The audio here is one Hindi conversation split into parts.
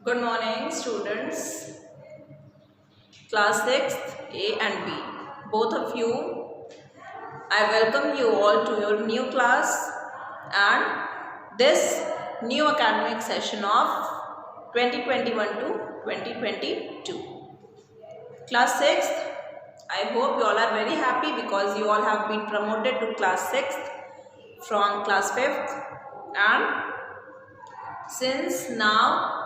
Good morning, students. Class 6th A and B. Both of you, I welcome you all to your new class and this new academic session of 2021 to 2022. Class 6th, I hope you all are very happy because you all have been promoted to class 6th from class 5th, and since now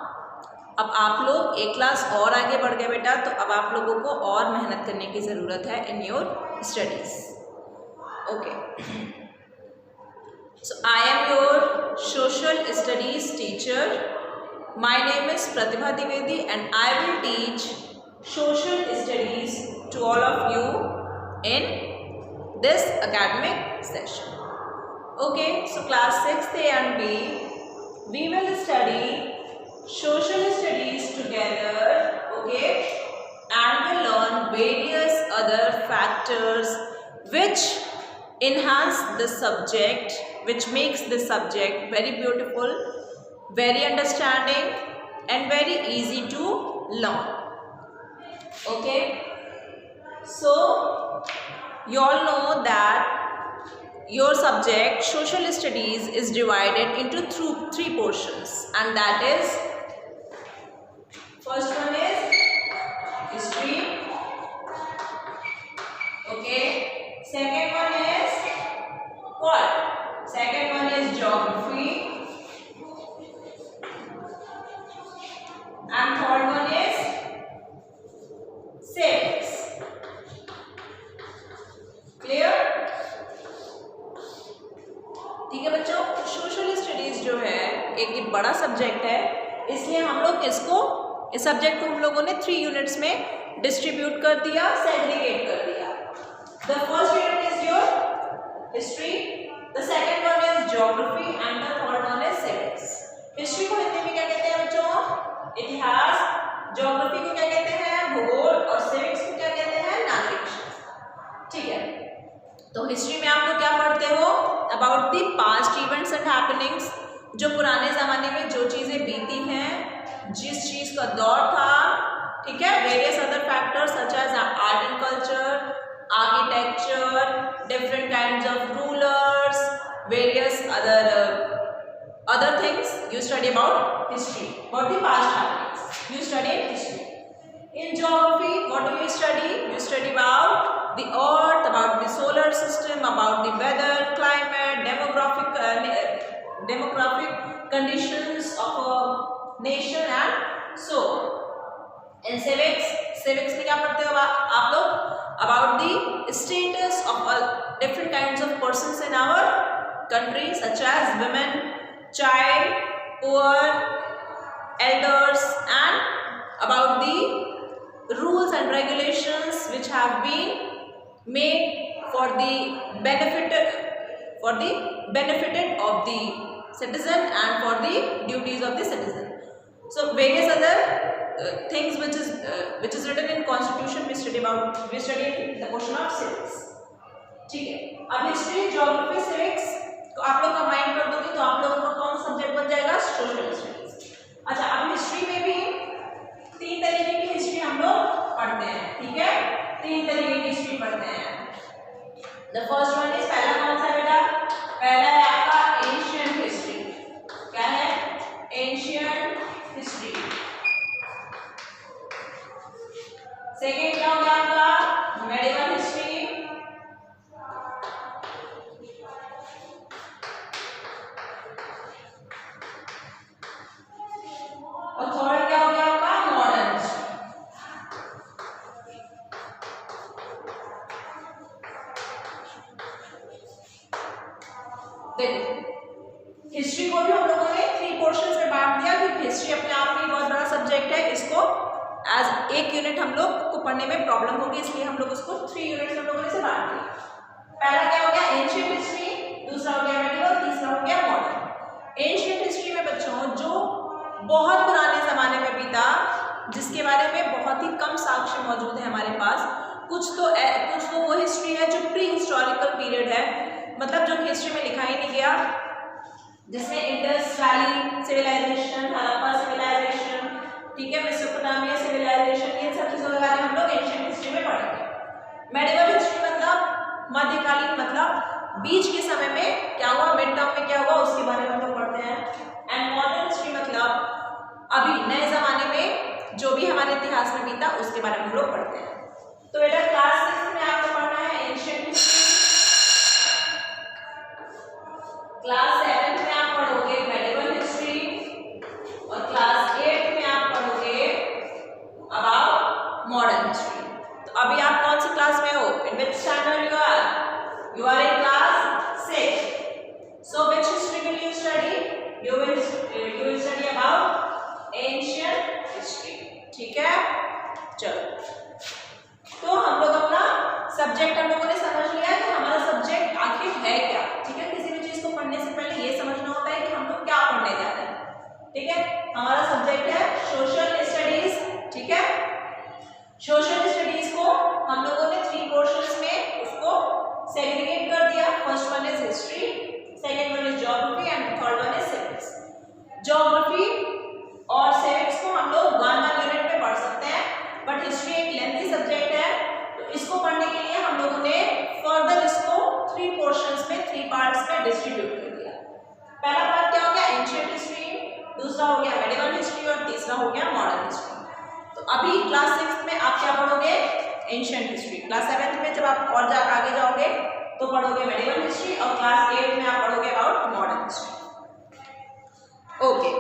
अब आप लोग एक क्लास और आगे बढ़ गए बेटा, तो अब आप लोगों को और मेहनत करने की ज़रूरत है in your studies. Okay, so I am your social studies teacher. My name is Pratibha Dwivedi and I will teach social studies to all of you in this academic session. Okay, so class 6th A and B, we will study social studies together, okay, and we learn various other factors which enhance the subject, which makes the subject very beautiful, very understanding and very easy to learn. Okay, so you all know that your subject social studies is divided into three portions, and that is, first one is history, okay, second one is what? Second one is geography, and third one is civics. Clear? ठीक है बच्चों, सोशल स्टडीज जो है एक बड़ा सब्जेक्ट है, इसलिए हम लोग इस सब्जेक्ट को हम लोगों ने 3 यूनिट्स में डिस्ट्रीब्यूट कर दिया, सेग्रीगेट कर दिया. The first unit is your history, the second one is geography and the third one is civics. History को हिंदी में क्या कहते हैं बच्चों? इतिहास. ज्योग्राफी को क्या कहते हैं? भूगोल. और सिविक्स को क्या कहते हैं? नागरिक शास्त्र. ठीक है, तो हिस्ट्री में आप लोग क्या पढ़ते हो? About the past events and happenings, जो पुराने ज़माने में जो चीज़ें बीती हैं, जिस चीज़ का दौर था. ठीक है, various other factors such as art and culture, architecture, different kinds of rulers, various other things you study about history, about the past happenings. You study history. In geography, what do you study? You study about the earth, about the solar system, about the weather, climate, demographic conditions of a nation and so. In civics में क्या पढ़ते हो आप लोग? About the status of different kinds of persons in our country, such as women, child, poor, elders, and about the rules and regulations which have been made for the benefited of the citizen and for the duties of the citizen. So various other things which is written in constitution we study the portion of civics. ठीक है, अब हिस्ट्री, ज्योग्राफी, सिविक्स तो आप लोग कंबाइन कर दोगे तो आप लोगों का कौन सब्जेक्ट बन जाएगा? Social studies. अच्छा, अब हिस्ट्री में भी 3 तरीके की हिस्ट्री हम लोग पढ़ते हैं. ठीक है, 3 तरीके की हिस्ट्री पढ़ते हैं. द फर्स्ट वन इज, पहला कौन सा बेटा? पहला है आपका एंशिएंट हिस्ट्री. क्या है? Ancient history. सेकेंड क्या होगा आपका? Medieval history. और थर्ड क्या हो गया आपका? Modern history. देखो, हिस्ट्री को भी हम लोगों ने 3 पोर्शंस में बांट दिया क्योंकि हिस्ट्री अपने आप में बहुत बड़ा सब्जेक्ट है. इसको एज एक यूनिट हम लोग को पढ़ने में प्रॉब्लम होगी, इसलिए हम लोग उसको 3 यूनिट्स हम लोगों ने से बांट दिया. पहला क्या हो गया? Ancient history. दूसरा हो गया मेडिवल. तीसरा हो गया मॉडर्न. एंशिएंट हिस्ट्री में बच्चों जो बहुत पुराने ज़माने में बीता, जिसके बारे में बहुत ही कम साक्ष्य मौजूद है हमारे पास. कुछ तो वो हिस्ट्री है जो प्री हिस्टोरिकल पीरियड है, मतलब जो हिस्ट्री में लिखा ही नहीं गया, जिसमें Indus valley civilisation, Harappa civilisation, ठीक है, मेसोपोटामिया, सिविलाइजेशन, ये सब चीजों के बारे में हम लोग एंशिएंट हिस्ट्री में पढ़ेंगे। मेडिवल हिस्ट्री मतलब मध्यकालीन, मतलब बीच के समय में क्या हुआ, मिड टर्म में क्या हुआ, उसके बारे में हम लोग पढ़ते हैं। एंड मॉडर्न हिस्ट्री मतलब अभी नए जमाने में जो भी हमारे इतिहास में बीता उसके बारे में हम लोग पढ़ते हैं। तो बेटा क्लास 6 में आपको पढ़ना है एंशिएंट हिस्ट्री, क्लास 7 में आप पढ़ोगे मेडिवल हिस्ट्री और क्लास 8 में आप पढ़ोगे अबाउट मॉडर्न हिस्ट्री। तो अभी आप कौन सी क्लास में हो, in which standard you are in class 6. So which history will you study? You will study about ancient history. ठीक है, चलो। तो हम लोग अपना सब्जेक्ट हम लोगों ने समझ लिया कि हमारा सब्जेक्ट आखिर है क्या। ठीक है, किसी भी चीज को पढ़ने से पहले ये समझना होता है कि हम लोग क्या पढ़ने जा रहे हैं। ठीक है, हमारा सब्जेक्ट है सोशल स्टडीज। ठीक है, सोशल स्टडीज को हम लोगों ने 3 पोर्शंस में उसको सेग्रीगेट कर दिया। First one is history, second one is geography and third one is civics. Geography और सिविक्स को हम लोग 1 यूनिट में पढ़ सकते हैं, बट हिस्ट्री एक लेंथी सब्जेक्ट है, तो इसको पढ़ने के लिए हम लोगों ने फर्दर इसको 3 पोर्शंस में 3 पार्ट्स में डिस्ट्रीब्यूट कर दिया। पहला पार्ट क्या हो गया, एंशिएंट हिस्ट्री, दूसरा हो गया मेडिवल हिस्ट्री और तीसरा हो गया मॉडर्न हिस्ट्री। तो अभी क्लास 6 में आप क्या पढ़ोगे, एंशिएंट हिस्ट्री। क्लास 7 में जब आप और आगे जाओगे तो पढ़ोगे मेडिवल हिस्ट्री और क्लास 8 में आप पढ़ोगे अबाउट मॉडर्न हिस्ट्री। ओके,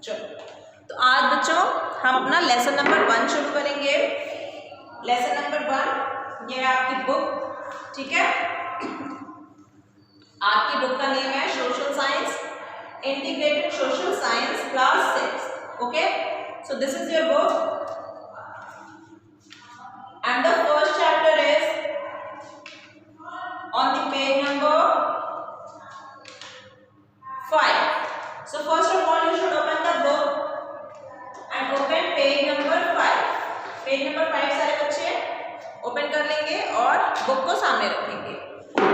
चलो। तो आज बच्चों हम अपना लेसन नंबर 1 शुरू करेंगे। लेसन नंबर 1 ये आपकी बुक। ठीक है, आपकी बुक का नेम है social science, integrated social science class 6। Okay, so this is your book and the first chapter is on the page number 5। So first of all you should open the book and open page number 5. Page number 5 सारे बच्चे ओपन कर लेंगे और बुक को सामने रखेंगे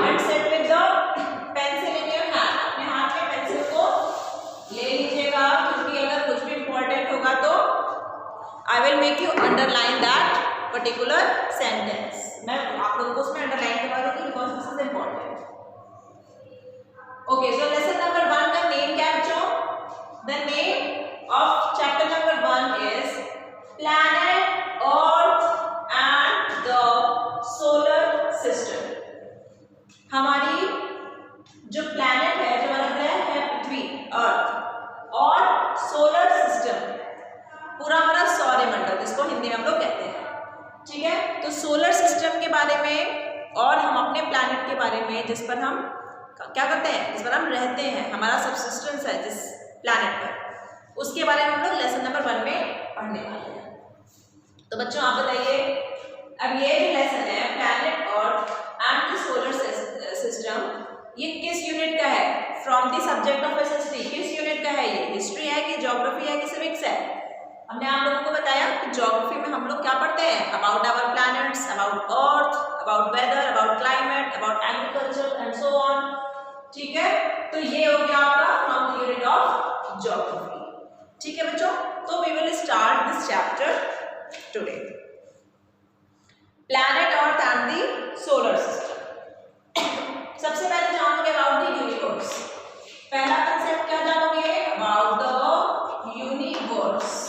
and set with the pencil in your hand. अपने हाथ में पेंसिल को ले लीजिएगा, क्योंकि अगर कुछ भी इंपॉर्टेंट होगा तो I will make you underline that particular sentence. मैं आप लोगों को उसमें अंडरलाइन करवा दूंगी because this is important. Okay, so lesson number 1 का नेम क्या है बच्चों? The name of chapter number 1 is planet Earth and the solar system. हमारी जो प्लैनेट है, जो हमारा ग्रह है पृथ्वी, अर्थ और सोलर सिस्टम, पूरा हमारा सौरमंडल जिसको हिंदी में हम लोग कहते हैं। ठीक है, तो सोलर सिस्टम के बारे में और हम अपने प्लैनेट के बारे में जिस पर हम क्या करते हैं, जिस पर हम रहते हैं, हमारा सबसिस्टेंस है जिस प्लैनेट पर, उसके बारे में हम लोग लेसन नंबर 1 में पढ़ने वाले हैं। तो बच्चों आप बताइए, अब ये जो लेसन है planet Earth and the solar system, ये किस यूनिट का है? From the subject of SST, किस यूनिट का है ये? हिस्ट्री है कि ज्योग्राफी है कि सिविक्स है? हमने आप लोगों को बताया कि ज्योग्राफी में हम लोग क्या पढ़ते हैं, about our planets, about Earth, about weather, about climate, about agriculture and so on. ठीक है, तो ये हो गया आपका from the unit of geography. ठीक है बच्चों, तो we will start this chapter today, planet Earth and the solar system. सबसे पहले जानोगे अबाउट द यूनिवर्स। पहला कांसेप्ट क्या जानोगे? About the universe.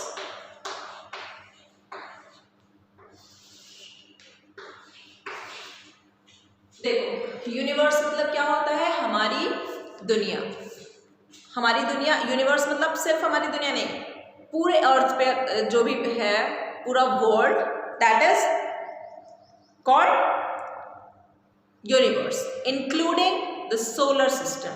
देखो, यूनिवर्स मतलब क्या होता है? हमारी दुनिया। हमारी दुनिया, यूनिवर्स मतलब सिर्फ हमारी दुनिया नहीं, पूरे अर्थ पे जो भी है, पूरा world, that is called universe, including the solar system.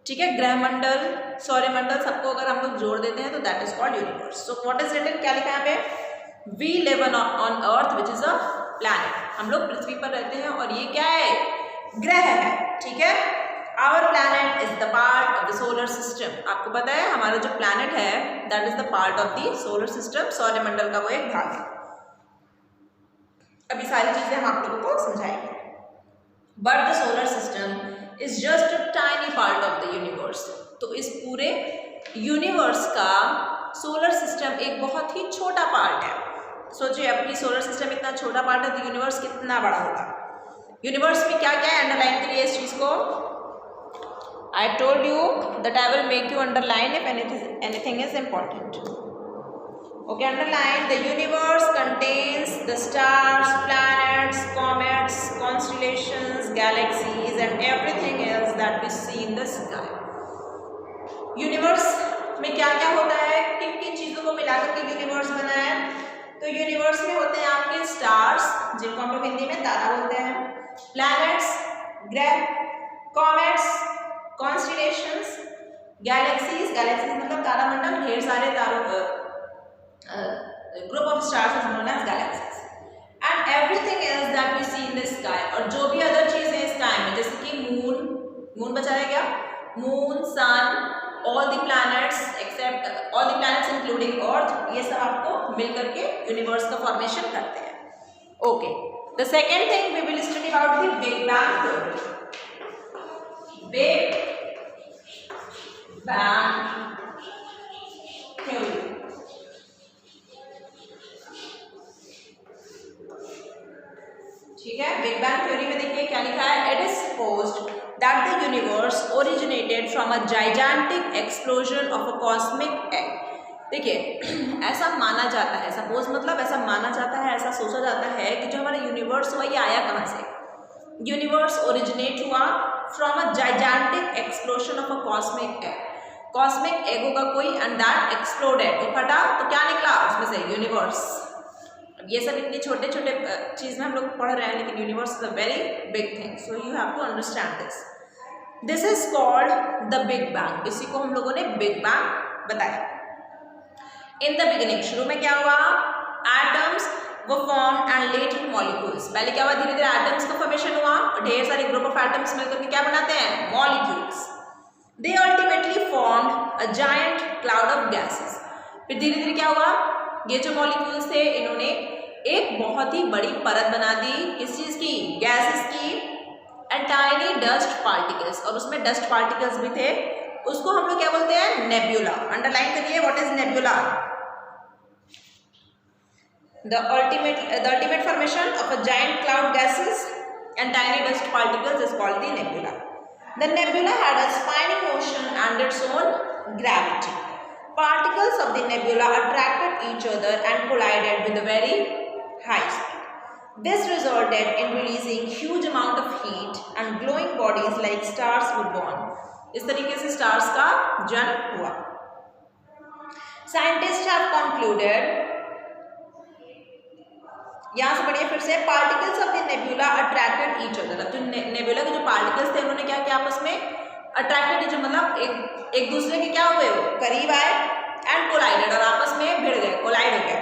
ठीक है, ग्रहमंडल, सौरमंडल, सबको अगर हम लोग जोड़ देते हैं तो that is called universe. So what is written, क्या लिखा है यहाँ पे? We live on earth which is a planet. हम लोग पृथ्वी पर रहते हैं और ये क्या है? ग्रह है। ठीक है, our planet is the part of the solar system. आपको पता है हमारा जो प्लैनेट है that is the part of the solar system, सौरमंडल का वो एक भाग है। अभी सारी चीजें हम आप लोगों को समझाएंगे। But the solar system is just a tiny part of the universe. तो इस पूरे यूनिवर्स का सोलर सिस्टम एक बहुत ही छोटा पार्ट है। सोचिए अपनी सोलर सिस्टम इतना छोटा पार्ट है तो यूनिवर्स कितना बड़ा होगा। यूनिवर्स में क्या क्या है, अंडरलाइन करिए इस चीज को। I told you that I will make you underline if anything is important. Okay, underline. The universe contains the stars, planets, comets, constellations, galaxies and everything else that we see in the sky. Universe में क्या क्या होता है, किन किन चीज़ों को मिलाकर के यूनिवर्स बना है? तो यूनिवर्स में होते हैं आपके स्टार्स, जिनको हम लोग हिंदी में तारा बोलते हैं, प्लैनेट्स, ग्रह, कॉमेट्स, कॉन्स्टिलेशंस, गैलेक्सीज, गैलेक्सीज मतलब तारामंडल, ढेर सारे तारों, group of stars is known as galaxies, and everything else that we see in the sky. और जो भी अदर चीज़ है स्काई में, जैसे कि मून बचाया गया, moon, sun, all the planets except all the planets including Earth, ये सब आपको मिलकर के यूनिवर्स का फॉर्मेशन करते हैं। Okay, the second thing we will study about the big bang theory. Big bang theory, ठीक है। बिग बैंग थ्योरी में देखिए क्या लिखा है, it is supposed that the universe originated from a gigantic explosion of a cosmic egg। देखिए ऐसा माना जाता है, सपोज मतलब ऐसा माना जाता है, ऐसा सोचा जाता है कि जो हमारा यूनिवर्स हुआ ये आया कहाँ से। यूनिवर्स ओरिजिनेट हुआ from a gigantic explosion of a cosmic egg. Cosmic egg होगा कोई एंड दैट एक्सप्लोडेड, तो फटा तो क्या निकला उसमें से, यूनिवर्स। ये सब इतने छोटे छोटे चीज़ में हम लोग पढ़ रहे हैं, लेकिन universe is a very big thing, so you have to understand this. This is called the big bang. इसी को हम लोगों ने बिग बैंग बताया। इन द बिगिनिंग, शुरू में क्या हुआ, एटम्स वो फॉर्म एंड लेटर मॉलिक्यूल्स। पहले क्या हुआ, धीरे धीरे एटम्स का फॉर्मेशन हुआ और ढेर सारे ग्रुप ऑफ एटम्स मिलकर के क्या बनाते हैं, molecules. They ultimately formed a giant cloud of gases. फिर धीरे धीरे क्या हुआ, ये जो मॉलिक्यूल्स थे इन्होंने एक बहुत ही बड़ी परत बना दी, किस चीज की, गैसेस की, एंड टाइनी डस्ट पार्टिकल्स, और उसमें डस्ट पार्टिकल्स भी थे। उसको हम लोग क्या बोलते हैं, नेब्यूला। अंडरलाइन करिए, what is nebula. The ultimate formation of a giant cloud gases and tiny dust particles is called the nebula. The nebula had a spinning motion and its own gravity. Particles of the nebula attracted each other and collided with a very high speed. This resulted in releasing huge amount of heat and glowing bodies like stars were born. इस तरीके से stars का जन्म हुआ। Scientists have concluded, यहाँ से पढ़िए फिर से, particles of the nebula attracted each other। अब जो nebula के जो particles थे उन्होंने क्या किया, आपस में अट्रैक्टेड, जो मतलब एक दूसरे के क्या हुए, वो करीब आए, एंड कोलाइडेड, और आपस में भिड़ गए, कोलाइड हो गए,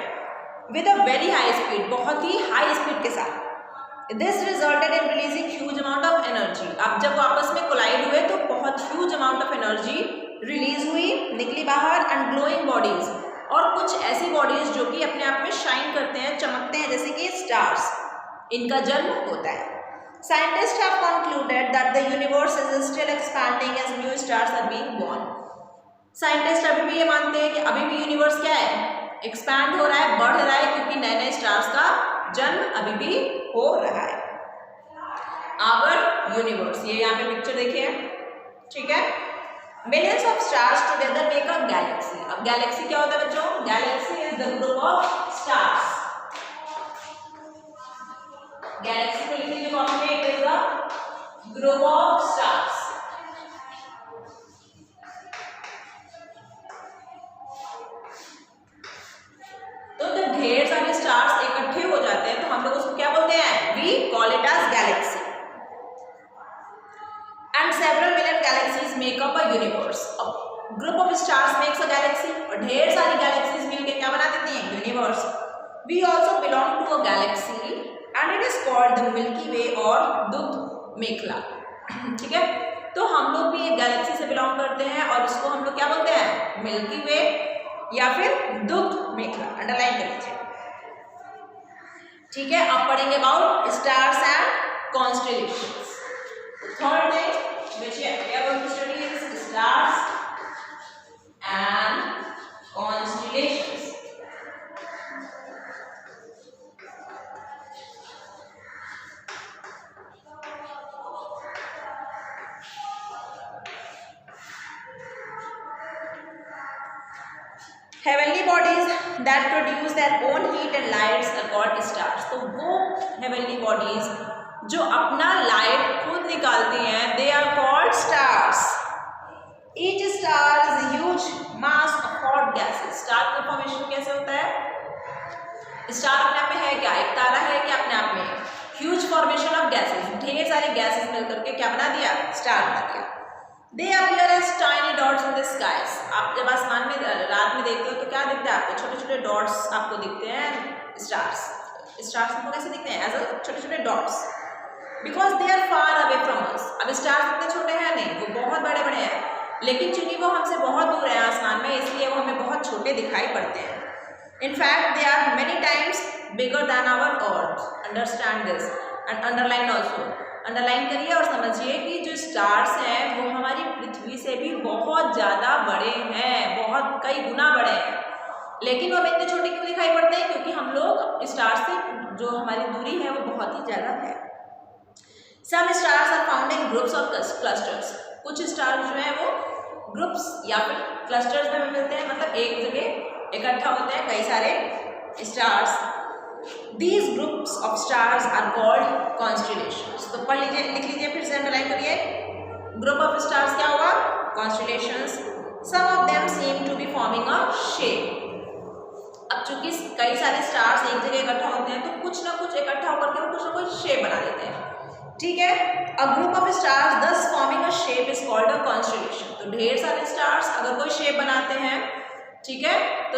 with a very high speed, बहुत ही हाई स्पीड के साथ। This resulted in releasing huge amount of energy. अब जब आपस में कोलाइड हुए तो बहुत huge amount of energy release हुई, निकली बाहर, एंड ग्लोइंग बॉडीज, और कुछ ऐसी बॉडीज जो कि अपने आप में शाइन करते हैं, चमकते हैं, जैसे कि स्टार्स, इनका जन्म होता है। Scientists have concluded that the universe is still expanding as new stars are being born. Scientists अभी भी ये मानते हैं कि अभी भी यूनिवर्स क्या है, एक्सपैंड हो रहा है, बढ़ रहा है, क्योंकि नए नए स्टार्स का जन्म अभी भी हो रहा है। आवर यूनिवर्स, ये यहाँ पे पिक्चर देखिए, ठीक है। Millions of stars together make a Galaxy. अब गैलेक्सी क्या होता है बच्चों, Galaxy is the group of stars. Galaxy को लिख लीजिए कॉमन में, it is the group of stars. तो जब ढेर सारे स्टार्स इकट्ठे हो जाते हैं तो हम लोग उसको क्या बोलते हैं, we call it as galaxy. And several million galaxies make up a universe. अब group of stars makes a galaxy, और ढेर सारी गैलेक्सीज मिलकर क्या बना देती हैं, universe. We also belong to a galaxy and it is called the Milky Way और दुध मेखला, ठीक है। तो हम लोग भी एक गैलेक्सी से बिलोंग करते हैं और उसको हम लोग क्या बोलते हैं, मिल्की वे या फिर दुग्ध मेखला। अंडरलाइन कर लीजिए, ठीक है। अब पढ़ेंगे about stars and constellations. Third thing which we are going to study is stars and constellations. Heavenly bodies that produce their own heat and lights are called stars. तो वो heavenly bodies जो अपना लाइट खुद निकालती हैं, they are called stars. Each star is a huge mass of hot gases. Star का फॉर्मेशन कैसे होता है? स्टार अपने आप में है क्या? एक तारा है क्या अपने आप में? ह्यूज फॉर्मेशन ऑफ गैसेस, ढेर सारे गैसेस मिलकर के क्या बना दिया? स्टार बना दिया। They appear as tiny dots in the skies. आप जब आसमान में रात में देखते हो तो क्या दिखता है आपको? छोटे छोटे डॉट्स आपको दिखते हैं स्टार्स। स्टार्स आपको कैसे दिखते हैं? एज अ छोटे छोटे dots, because they are far away from us. अब स्टार्स इतने छोटे हैं नहीं, वो बहुत बड़े बड़े हैं, लेकिन चूंकि वो हमसे बहुत दूर है आसमान में, इसलिए वो हमें बहुत छोटे दिखाई पड़ते हैं। In fact they are many times bigger than our earth. Understand this and underline also. Underline करिए और समझिए कि जो स्टार्स हैं वो हमारी पृथ्वी से भी बहुत ज़्यादा बड़े हैं, बहुत कई गुना बड़े हैं, लेकिन वो हमें इतने छोटे क्यों दिखाई पड़ते हैं? क्योंकि हम लोग स्टार से जो हमारी दूरी है वो बहुत ही ज़्यादा है। Some stars are found in groups और क्लस्टर्स। कुछ स्टार जो हैं वो ग्रुप्स या फिर क्लस्टर्स में मिलते हैं, मतलब एक जगह इकट्ठा होते हैं कई सारे stars. These groups of stars are called constellations. तो पढ़ लीजिए, लिख लीजिए, फिर से अंडरलाइन करिए। ग्रुप ऑफ स्टार्स क्या होगा? Constellations. Some of them seem to be forming a shape. अब चूंकि कई सारे स्टार्स एक जगह इकट्ठा होते हैं तो कुछ ना कुछ इकट्ठा होकर के वो कुछ ना कुछ शेप बना देते हैं, ठीक है। A group of stars thus forming a shape is called a constellation. तो ढेर सारे स्टार्स अगर कोई शेप बनाते हैं, ठीक है, तो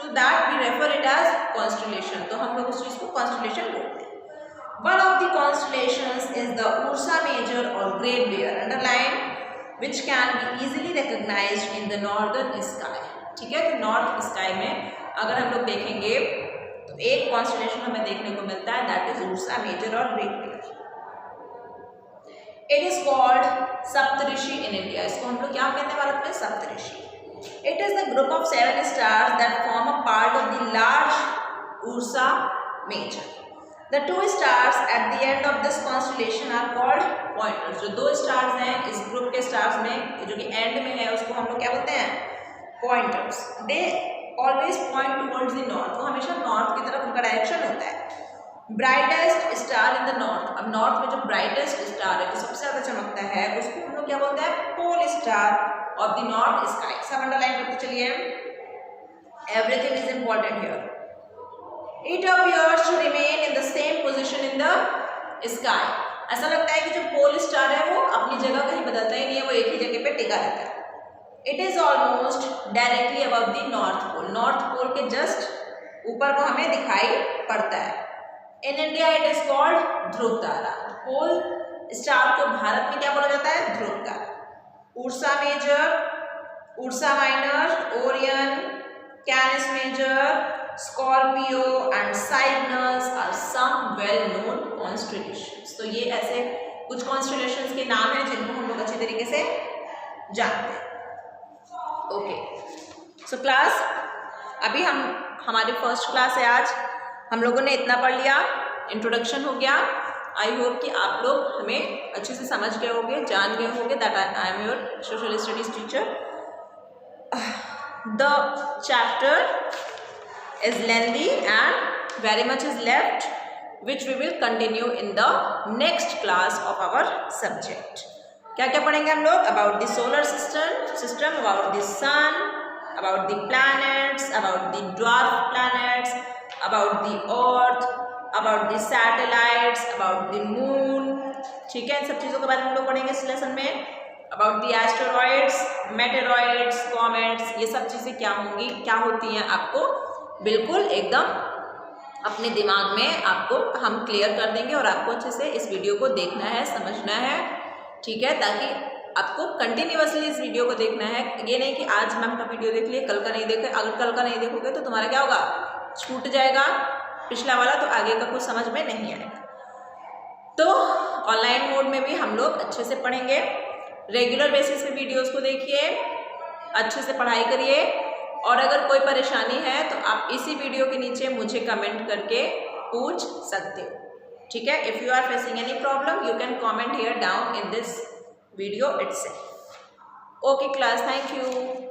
to that we refer it as constellation. तो हम लोग उस चीज को constellation बोलते हैं। One of the constellations is the Ursa Major or Great Bear, underline, which can be easily recognized in the northern sky. ठीक है, तो नॉर्थ स्काई में अगर हम लोग देखेंगे तो एक constellation हमें देखने को मिलता है, that is Ursa Major और Great Bear. It is called Saptarishi in India. इसको हम लोग क्या कहते हैं भारत में? सप्तऋषि. It is the group of 7 stars that form a part of the large Ursa Major. The 2 stars at the end of this constellation are called pointers. जो 2 stars हैं इस ग्रुप के stars में, जो कि एंड में है, उसको हम लोग क्या बोलते हैं? Pointers. They always point towards the north. वो हमेशा नॉर्थ की तरफ उनका डायरेक्शन होता है। Brightest star in the north. अब नॉर्थ में जो brightest star है, जो सबसे ज़्यादा चमकता है, उसको हम लोग क्या बोलते हैं? Pole star of the north sky. सब अंडरलाइन करते चलिए। Everything is important here. It appears to remain in the same position in the sky. ऐसा लगता है कि जो पोल स्टार है वो अपनी जगह कहीं बदलता ही नहीं है, वो एक ही जगह पे टिका रहता है। It is almost directly above the north pole. North pole के जस्ट ऊपर वो हमें दिखाई पड़ता है। In India it is called ध्रुव तारा। पोल स्टार को भारत में क्या बोला जाता है? ध्रुव तारा। Ursa Major, Ursa Minor, Orion, Canis Major, Scorpio and Cygnus are some well-known constellations. तो ये ऐसे कुछ constellations के नाम हैं जिनको हम लोग अच्छे तरीके से जानते हैं। ओके, सो क्लास, अभी हमारी फर्स्ट क्लास है आज, हम लोगों ने इतना पढ़ लिया, इंट्रोडक्शन हो गया। आई होप कि आप लोग हमें अच्छे से समझ गए होंगे, जान गए होंगे that I am your social studies teacher. The chapter is lengthy and very much is left, which we will continue in the next class of our subject. क्या क्या पढ़ेंगे हम लोग? About the solar system, about the sun, about the planets, about the dwarf planets, about the earth, about the satellites, about the moon, ठीक है। इन सब चीज़ों के बारे में हम लोग पढ़ेंगे इस लेसन में। About the asteroids, meteoroids, comets, ये सब चीज़ें क्या होंगी, क्या होती हैं, आपको बिल्कुल एकदम अपने दिमाग में आपको हम क्लियर कर देंगे और आपको अच्छे से इस वीडियो को देखना है, समझना है, ठीक है, ताकि आपको कंटिन्यूअसली इस वीडियो को देखना है। ये नहीं कि आज मैम का वीडियो देख लिए, कल का नहीं देखे। अगर कल का नहीं देखोगे तो तुम्हारा क्या होगा, छूट जाएगा पिछला वाला, तो आगे का कुछ समझ में नहीं आएगा। तो ऑनलाइन मोड में भी हम लोग अच्छे से पढ़ेंगे। रेगुलर बेसिस पे वीडियोस को देखिए, अच्छे से पढ़ाई करिए, और अगर कोई परेशानी है तो आप इसी वीडियो के नीचे मुझे कमेंट करके पूछ सकते हो, ठीक है। If you are facing any problem you can comment here down in this video itself. Okay class, thank you.